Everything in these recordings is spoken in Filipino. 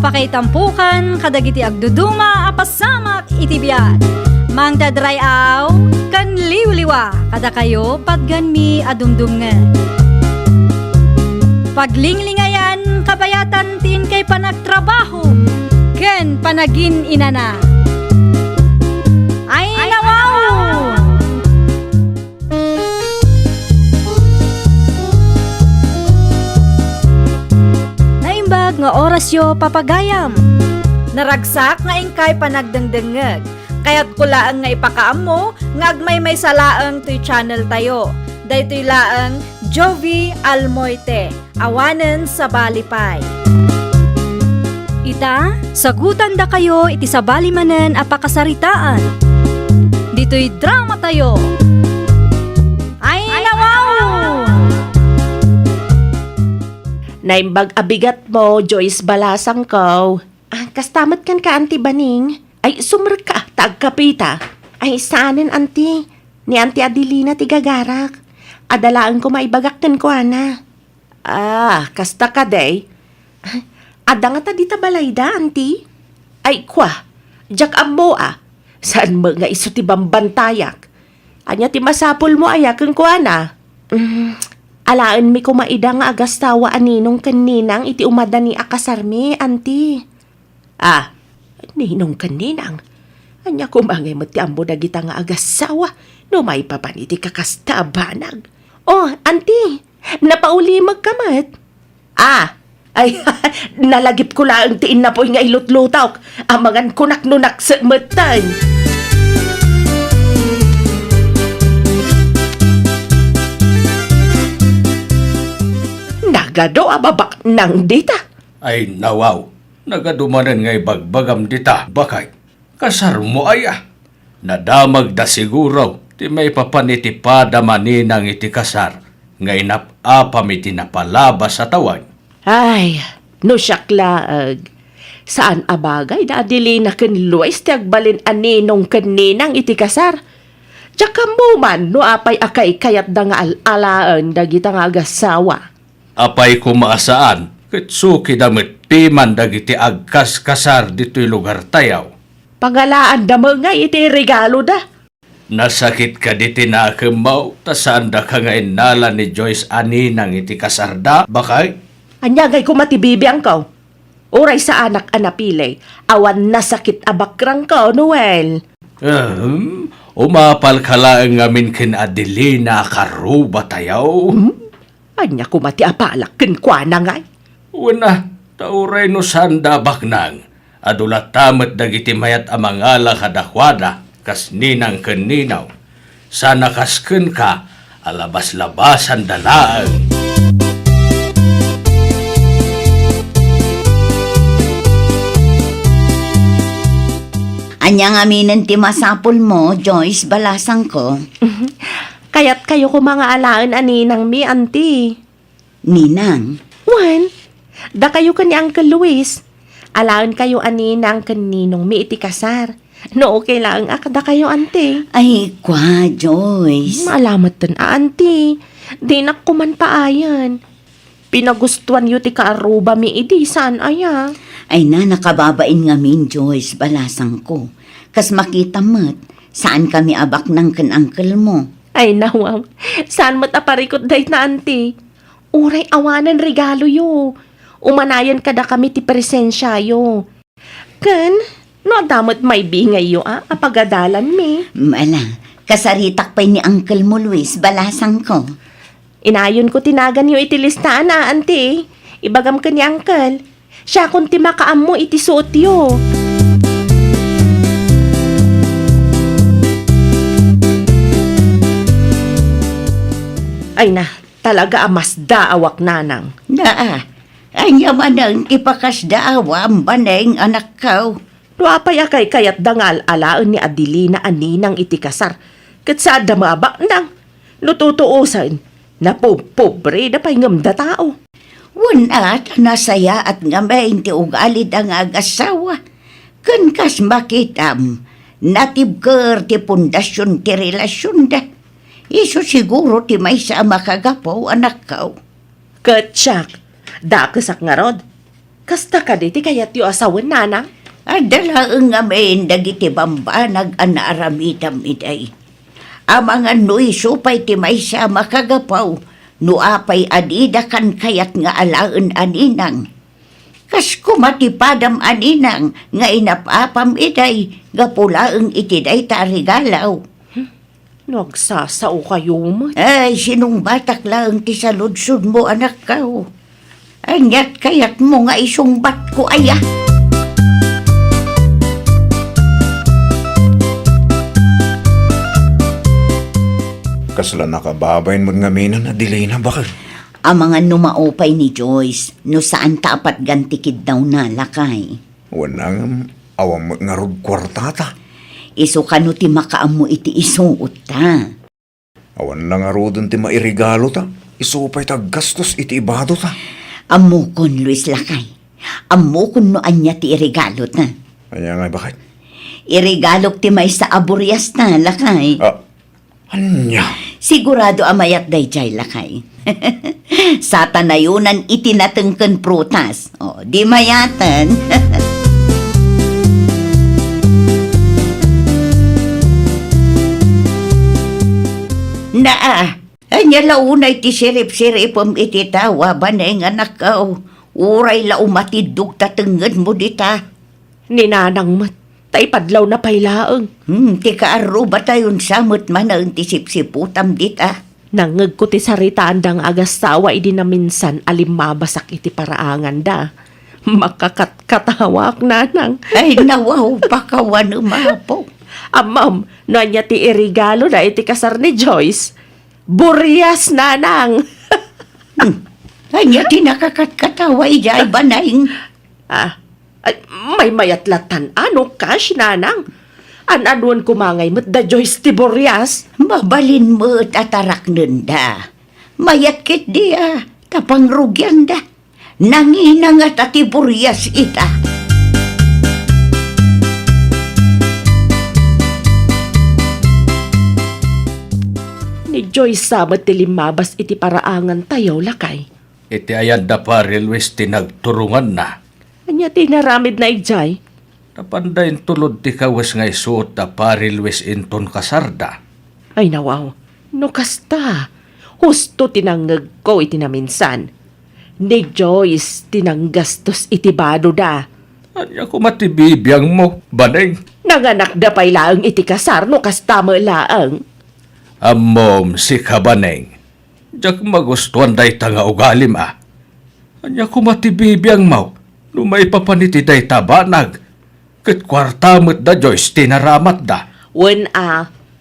Pakaitampukan kadagiti agduduma apasamak iti biyan. Mangdadrayaw kan liwliwa kada kayo padganmi adumdumngen. Paglinglingayan kabayatan tin kay panagtrabaho ken panagin inana. Ay nawaw! Naimbag nga orasyo papagayam. Naragsak nga ingkay panagdengdengeg. Kaya't kulaang nga ipakaam mo, nga agmay salaang to'y channel tayo. Daytoy laang Jovi Almoite, awanen sa balipay. Ita, sagutan da kayo iti sa balimanen apakasaritaan. Dito'y drama tayo. Ay nawaw! Naimbag abigat mo, Joyce Balasang ko. Kastamat kan ka, Auntie Baning. Ay, sumr ka, tagkapita. Ay, saanin, Auntie? Ni Auntie Adelina tigagarak. Adalaan ko maibagakten ko, ana. Kasta ka, day. Ada nga ta dita balayda, Auntie? Ay, kwa. Jak amo, Saan mo nga iso ti bambantayak? Anya ti masapol mo ayakin ko, ana. Alaan mi kumaida nga agastawa aninong kaninang iti umada ni akasarmi, Auntie. Ninong kaninang. Anya kumangay mo ti ambo dagita nga agasawa no may papaniti kakastabanag. Oh, Auntie, napaulimag kamat. Ay, nalagip ko lang tiin na po nga ilutlutaw. Amangan kunak-nunak sa matay. Nagado ababak nang dita. Ay nawaw, nagadumanan ngay bagbagam dita, bakay. Kasar mo aya. Nadamag da siguro, ti may papanitipada maninang iti kasar, ngay napapam iti napalabas sa tawan. Ay, no syaklaag. Saan abagay na adili na kanluwais ti agbalin aninong kaninang iti kasar? Tsaka mo man no apay akay kayat da nga alaan dagita nga agasawa. Apay kumaasaan, kitsuki damit piman dagiti agkas kasar dito'y lugar tayaw. Pangalaan da mo nga iti regalo da. Nasakit ka diti na akemaw, tasaan da ka nga inala ni Joyce aninang iti kasarda, bakay? Anyagay ko matibibi ang kau. Uray sa anak anapilay, awan nasakit abakrang kau, Noel. Umapal ka lang amin kin Adelina karuba tayaw. Anya ko mati apalak kinkwa na ngay. Una, tauray no sanda baknang. Adulat tamat dagiti mayat amangala kadakwada, kas ninang kaninaw. Sana kasken ka, alabas-labasan dalaan. Anyang aminin ti masapul mo, Joyce Balasang ko. Kaya't kayo ko mga alaan aninang mi, Auntie. Ninang, Wan, da kayo ka ni Uncle Luis. Alaan kayo aninang kaninong mi iti kasar. No, okay lang da kayo, Auntie. ay kwa, Joyce. Maalamat tan, Auntie. Di na kuman paayan. Pinagustuhan yu ti kaaruba mi idi saan aya. Ay na, nakababain ngamin, Joyce Balasang ko. Kas makita mo't, saan kami abak ng kan-uncle mo? Ay nawang, saan mo't aparikot day na, Auntie? Uray awanan regalo yo. Umanayan kada kami ti presensya yo. Ken, no damot may bingay yo apagadalan mi. Mala, kasaritak pa ni Uncle mo, Luis Balasang ko. Inayon ko tinagan yo iti listahan Auntie. Ibagam ka ni Uncle. Siya kung ti makaam mo iti suot yo. Ay na, talaga amas daawak nanang. Anya manang ipakasdaawa ang baneng anak ko. Duapay akay kayat dangal alaan ni Adelina aninang iti kasar. Kat sa damabak nang lututuusan na pobre na pahingam da tao. At nasaya at ngamain ti ugalid ang agasawa. Kan kas makitam, natibker ti pundasyon ti relasyon da. Iso siguro ti may sa makagapaw anak ko. Katsak, dakesak nga rod. Kasta ka di ti kayat yu asawan nanang? Adalaang nga may dagiti bambanag anaaramitam iday. Ang mga nuy supay ti may siya makagapaw, nuapay adida kan kayat nga alaan aninang. Kas kumatipadam aninang nga inapapam iday, gapulaang itiday tarigalaw. Nagsasao kayo mo. Ay, sinong batak lang ti saludsud mo anak kao. Anyat kayat mo nga isungbat ko aya. Kasla nakababayin mo nga minan na delay na bakal. Ang mga numaupay ni Joyce, no saan tapat gantikid daw na lakay. Wanang awang mo nga rog kwartata. Iso kano ti makaam mo iti isuot ta. Awan na nga rodon ti mairigalo ta. Isupay ta gastos iti ibado ta. Amo kon Luis lakay. Amo kon no anya ti irigalo ta. Kaya nga bakit? Irigalok ti may sa aburias na lakay. Anya? Sigurado amayat dayjay lakay. Sa tanayunan itinatengken prutas. O, di mayatan. Naa, anya launay ti sirip-siripom iti tawa banay nga nakaw. Uray la umatidug tatenged mo dita. Ni nanang mat, tay padlaw na pailaang. Ti kaaro ba tayon samot man ang ti sipsiputam dita? Nangeg ko ti saritaan dang agasawa idi na minsan alimabasak iti paraangan da. Makakatkatawak nanang. Ay nawaw pakawan umapo. Amam, nanya ti irigalo na iti kasar ni Joyce. Burias nanang. Anya ti nakakatkatawa ijay banayng. Ay, may mayatlatan ano cash nanang. An-anuan kumangay mo't da Joyce ti Burias. Mabalin mo tatarak nunda. Mayat kit dia, tapang rugyan da. Nanginang at atiburias ita. Ni Joyce sabat ti limabas iti paraangan tayo lakay. Iti ayan da pa Luis tinagturungan na. Anya ti naramid na ijay. Napandayin tulod ti kawas nga isuot da pa Luis inton kasarda. Ay nawaw, no kasta. Husto tinanggag ko iti naminsan. Ni Joyce tinanggastos iti bado da. Anya ko matibibiyang mo, baneng. Nanganak da pay laang iti kasar no kasta mo laang. Amom si kabaneng. Diyak magustuhan day ta nga ugalim Anya ko matibibiyang mo, lumay papaniti day tabanag. Kat kwarta mo't da Joyce tinaramat da. Wen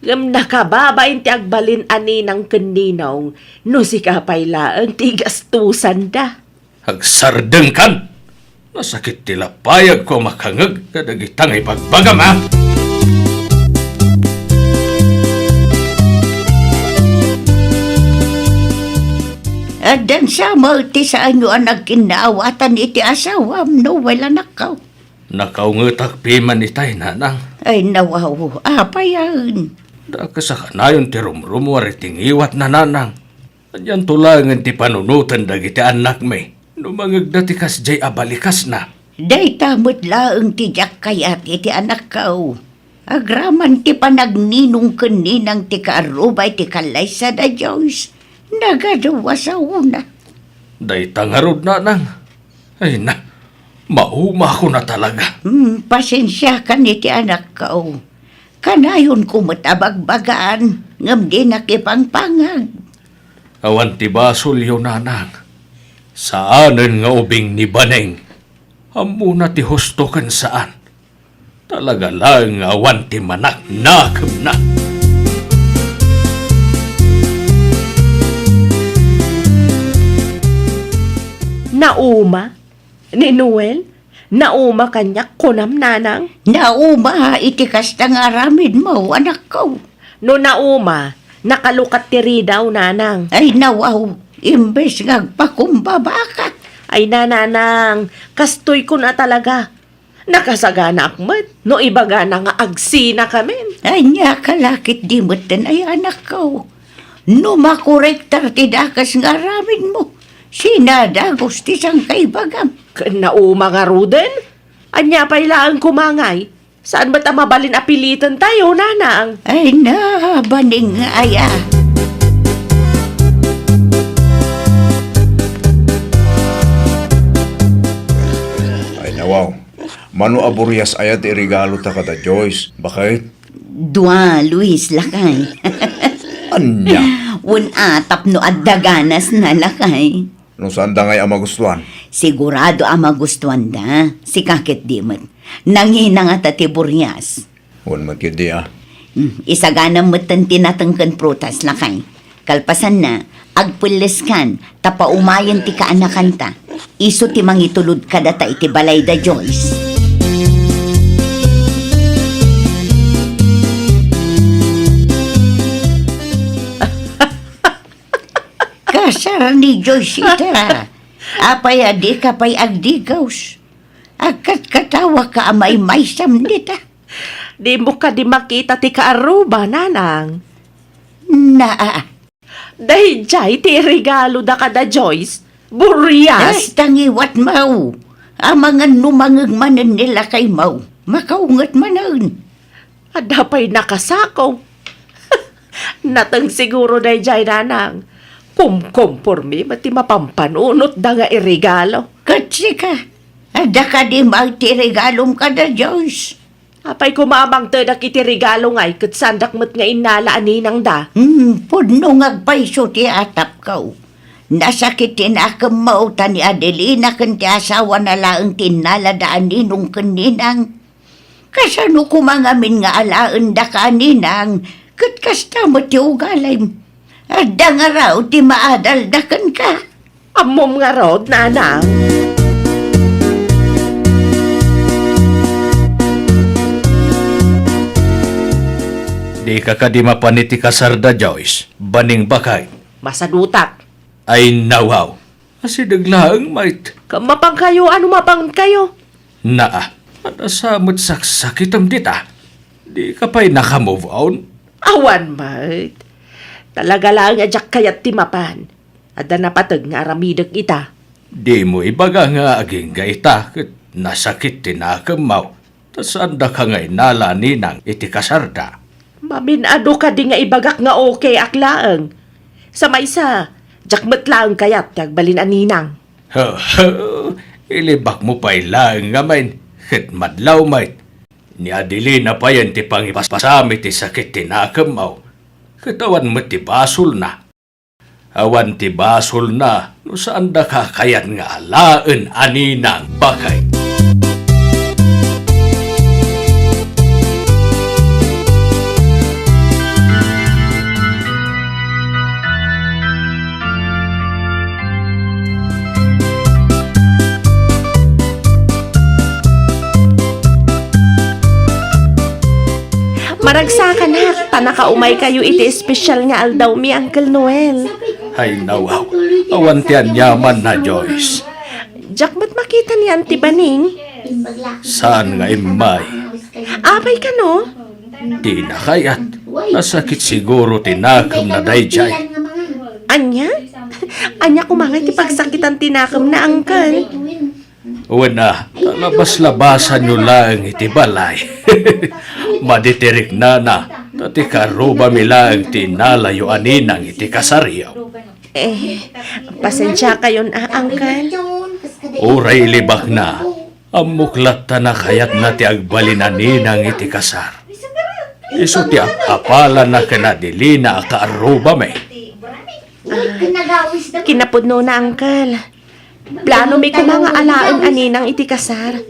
ngam nakababain ti agbalin ani ng kaninong no si kapay laang ti gastusan da. Hagsardeng kan. Nasakit tila payag ko makangag kadagitang ipagbagam Adan sa ti sa anyo ang nagkinaawatan iti asawam no wala nakaw. Nakaungetak piman itay nanang. Ay nawaw, apayan. Daka sa kanayon ti rumrumuar iting iwat na nanang. Anyan tulangan ti panunutan dagiti anak me. Numangag dati kas jay abalikas na. Day tamot laang ti jak kayat iti anak kao. Agraman ti panagninong kaninang ti kaarubay ti kalaysa da Diyos. Nagadawa sa una. Day tangarod nanang. Ay na, mauma ko na talaga. Pasensya ka ni ti anak kao. Kanayon ko matabagbagaan, ngam di nakipangpangag. Awan ti basol yo nanang. Saanen nga ubing ni Baneng. Amuna ti husto kan saan. Talaga lang awan ti manak nakam na. Nauma? Ni Noel? Nauma kanyak kunam nanang? Nauma iti kasta nga aramid mo, anak ko. No nauma, nakalukat tiri daw nanang. Ay nawaw, imbes nga pakumbaba ka. Ay nananang, kastoy ko na talaga. Nakasagana akmat, no ibaga na nga agsina kami. Ay niya kalakit di mo ay anak ko. No makorektar ti dakas nga aramid mo. Sinada gusti sang kay bagam. Kanauma nga Ruden? Anya pa'y laang kumangay. Saan ba't ang mabalin apilitan tayo, nanang? Ay na, baning aya. Ay nawaw. Mano aburias ayat irigalo ta kada Joyce. Bakit? Dua, Luis, lakay. Anya? Un atap no adaganas na lakay. Nung saan da ngay ang magustuhan? Sigurado ang magustuhan da. Si kakit di man. Nangina nga tatiburias. Huwag magkidi ah. Isagana mo tan tinatangkan prutas lakay. Kalpasan na, agpulis kan, tapa umayan ti kaanakan ta. Iso ti mangitulod ka data iti balay da Joyce. Kasar ni Joyce ita. Apay adi kapay agdigaws. Agkat katawa ka amay may samnita. Di mo ka di makita ti kaaruba, nanang. Naa. Dahil jay ti regalo da kada Joyce. Ay, Burias! tangiwat mau. Amangan numangag manan nila kay mau. Makaungat manan. Adapay nakasakaw. Natang siguro dahil jay, nanang. Kumpormi, mati mapampanunot da nga irregalo. Katsi ka. Ada ka di magtiregalom ka da, Joyce. Apay kumamang tadak iti regalo nga'y kat sandak mo't nga inala aninang da. Puno ngagpaiso ti atap kaw. Nasakit tinakam mau ta ni Adelina kan ti asawa na laang tinala da aninong kaninang. Kasano kumangamin nga alaan da ka aninang. Kat kasta mo ti ugalay. Ada nga raw ti maadaldakan ka. Amom nga rod, nanang. Di ka kadima paniti kasarda, Joyce. Baning bakay. Masadutak. Ay nawaw. Asi daglaang mait. Kamapang kayo, ano mapang kayo? Naa. At asamot saksakitam dita. Di ka pa'y nakamove on. Awan, mate. Talaga lang ajak kayat timapan. Ada napatag nga aramidag ita. Di mo ibaga nga aging gaita. Kat nasakit tinakamaw. Tas anda ka nga'y nala ninang iti kasarda. Maminado ka di nga ibagak nga okay aklaang. Sa maysa, jakmet lang kayat kagbalin aninang. Ilibak mo pa'y lang nga main. Kat madlaw mait. Ni Adelina pa yan ti pangipasami ti sakit tinakamaw. Katawan mo ti basol na. Awan ti basol na, no saan da ka kayat nga alaan aninang bakay. Maragsakan ha, tanakaumay kayo iti espesyal nga aldaw mi Uncle Noel. Ay nawaw, awan ti anyaman na Joyce. Jakmat makita ni Auntie Baning. Saan nga imay? Apay ka no? Di na kayat. Nasakit siguro tinakam na dayjay. Anya? Anya kumangay ti pagsakitan tinakam na Uncle. Una, talabas-labasan nyo lang iti balay. Maditirik na, tati karuba mi lang tinalayo aninang iti kasaryaw. Pasensya kayo na Uncle. Uray libak na, amuklat ta na kayat na ti agbalin aninang iti kasar. Iso ti apala na kanadilina akaaruba may. Kinapudno na Uncle. Plano may kumanga alaan aninang iti kasar.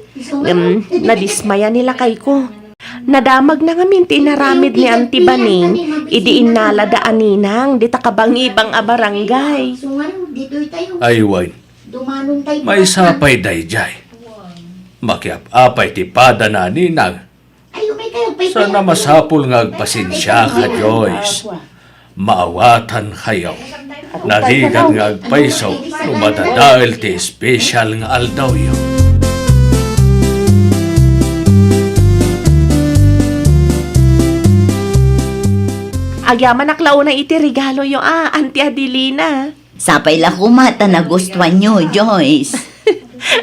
Nadismaya nila kay ko. Nadamag na nga minti naramid ni Auntie Baning. Idiin nala da aninang di takabangibang a barangay. Ay wain, may sapay dayjay. Makiap-apay ti pada na ninang. Sana masapul nga agpasensya ka, Joyce. Maawatan kayo. Narigat nga agpaisaw no madadail ti special nga aldaw yun. Agyaman aklaw na iti regalo yung Auntie Adelina. Sapay lang kumata na gustuhan nyo, Joyce.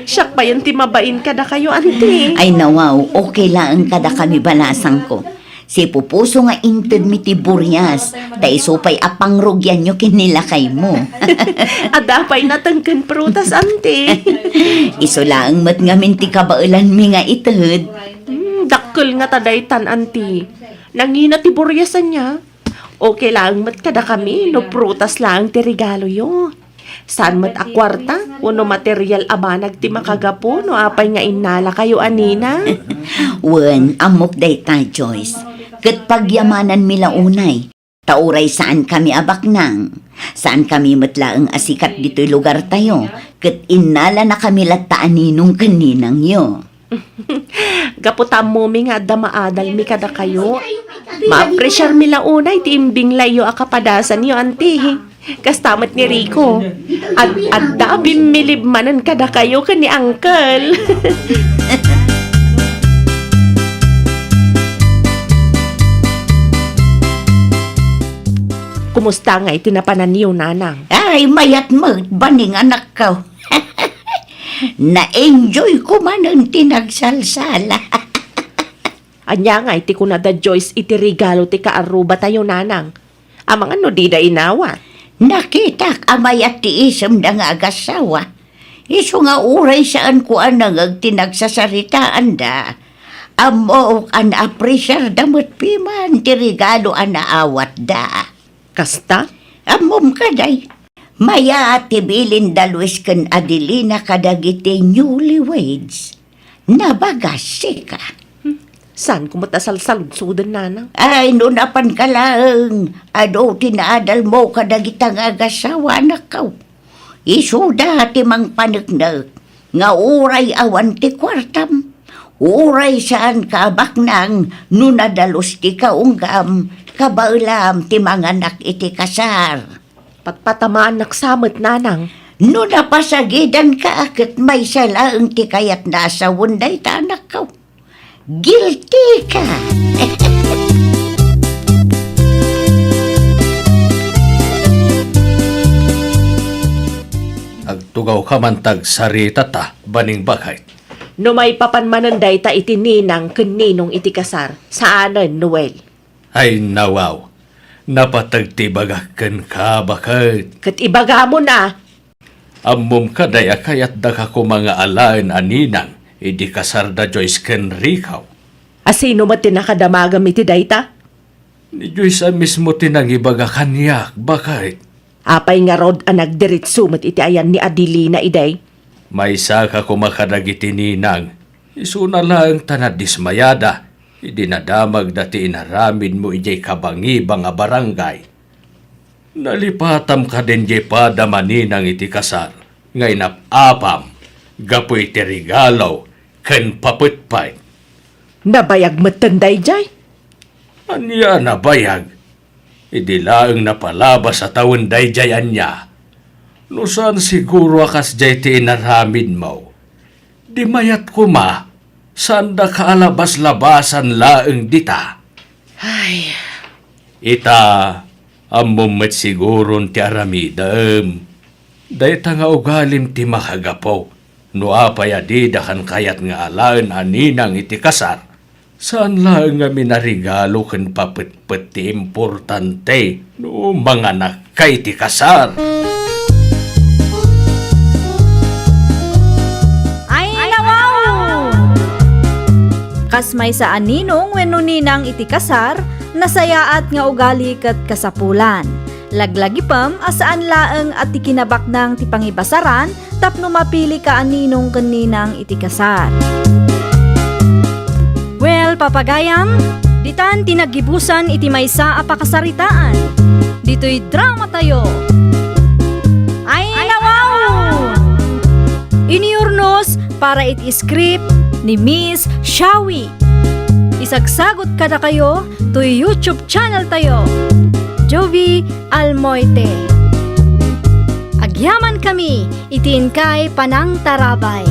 Siyak pa yan ti mabain ka na kayo, auntie. Ay nawaw, okay lang kada kami balasang ko. Si Pupuso nga inted mi ti Buryas, ta isupay apangrugyan nyo kinilakay mo. Adapay natangkan prutas, auntie. Iso lang mat nga minti kabailan mi nga ited. Dakkel nga tadaytan, auntie. Nangina ti buryasan niya. Okay lang mat kada kami, no prutas lang ti regalo yo. Saan mat akwarta, uno material abanag ti makagapo, no apay nga inala kayo anina. Wen, amok day ta, Joyce. Kat pagyamanan mila unay, tauray saan kami abaknang. Saan kami matlaang asikat dito'y lugar tayo. Kat inala na kami lataan ninong kaninang yo. Gaputam mo mi nga damaadal mi kada kayo. Ma-pressure mi la unay ti imbing layo akapadasan yo, auntie. Kastamat ni Rico. At dabim milibmanan kada kayo ka ni uncle. Kumusta nga itinapanan niyo, nanang? Ay, mayat mo, baning anak ka. Na-enjoy ko man ang tinagsalsala. Anya nga iti kunada Joyce iti regalo ti kaaruba tayo, nanang. Amang ano di da inawa. Nakita amayat ti isam da nga agasawa. Iso nga uray saan ko anang tinagsasaritaan da. Amo an apresyar damot piman ti regalo anaawat da. Kasta? Amom kaday. Maya tibilin dalwis ken Adelina kadagiti newlyweds. Nabagasi ka. San kumatasalsalud-sudan, nanang? Ay, nunapan ka lang. Ado, tinaadal mo kadagitang agasawa na kaw. Isuda ti mang panagnak. Nga uray awan ti kwartam. Uray saan kabak nang nunadalos ti kaunggam. Kabaulam ti mga anak iti kasar. Patpatamaan naksamot, nanang. Nunapasagidan ka akit may salaang ti kayat nasa wunday ta anak kaw. Guilty ka! Agtugaw ka man tag sarita ta, baning bakay. No may papanmananday ta iti ninang kaninong iti kasar. Saanan, Noel? Ay nawaw, napatagtibagakan ka bakit. Kat ibaga mo na. Ammom ka daya kayat da ka ko mga alaan aninang, idi kasarda Joyce ken Ricaw. Asino mo tinakadamagam iti dayta? Ni Joyce mismo tinangibaga kanyak, bakit? Apay nga rod ang nagdiritsumat iti ayan ni Adelina iday. May saka ko makadagiti ninang, isuna lang tanadismayada, idinadamag dati inaramid mo ijay kabangibang a barangay. Nalipatam ka din jay padamaninang iti kasar, ngay napapam, gapoy iti regalaw, ken paputpay. Nabayag matanday jay. Anya nabayag, idilaang napalabas sa taon day jay anya. Nusan siguro akas jay ti inaramid mo. Di mayat ko ma, saan da kaalabas-labasan laeng dita. Ay, Ita, amumet siguro ti aramidem. Dayta nga ugalim ti makagapo. No apay adida kan kayat nga alaan aninang iti kasar. Saan lang nga minarigalo ken papet-pet ti importante no mga nakay ti kasar. Ay, nawaw! Kas may sa aninong wenno ninang iti kasar, nasayaat nga ugali ket kasapulan. Laglagi pam asaan laeng at ikinabaknang ti pangibasaran tapno mapili ka aninong kaninang iti kasar. Well, papagayam, ditan tinagibusan iti maysa a pakasaritaan. Dito'y drama tayo. Ay, nawaw! Iniurnos para iti script ni Miss Shawi. Isagsagot kada kayo to YouTube channel tayo. Jovi Almoite. Agyaman kami, itiin kay Panang Tarabay.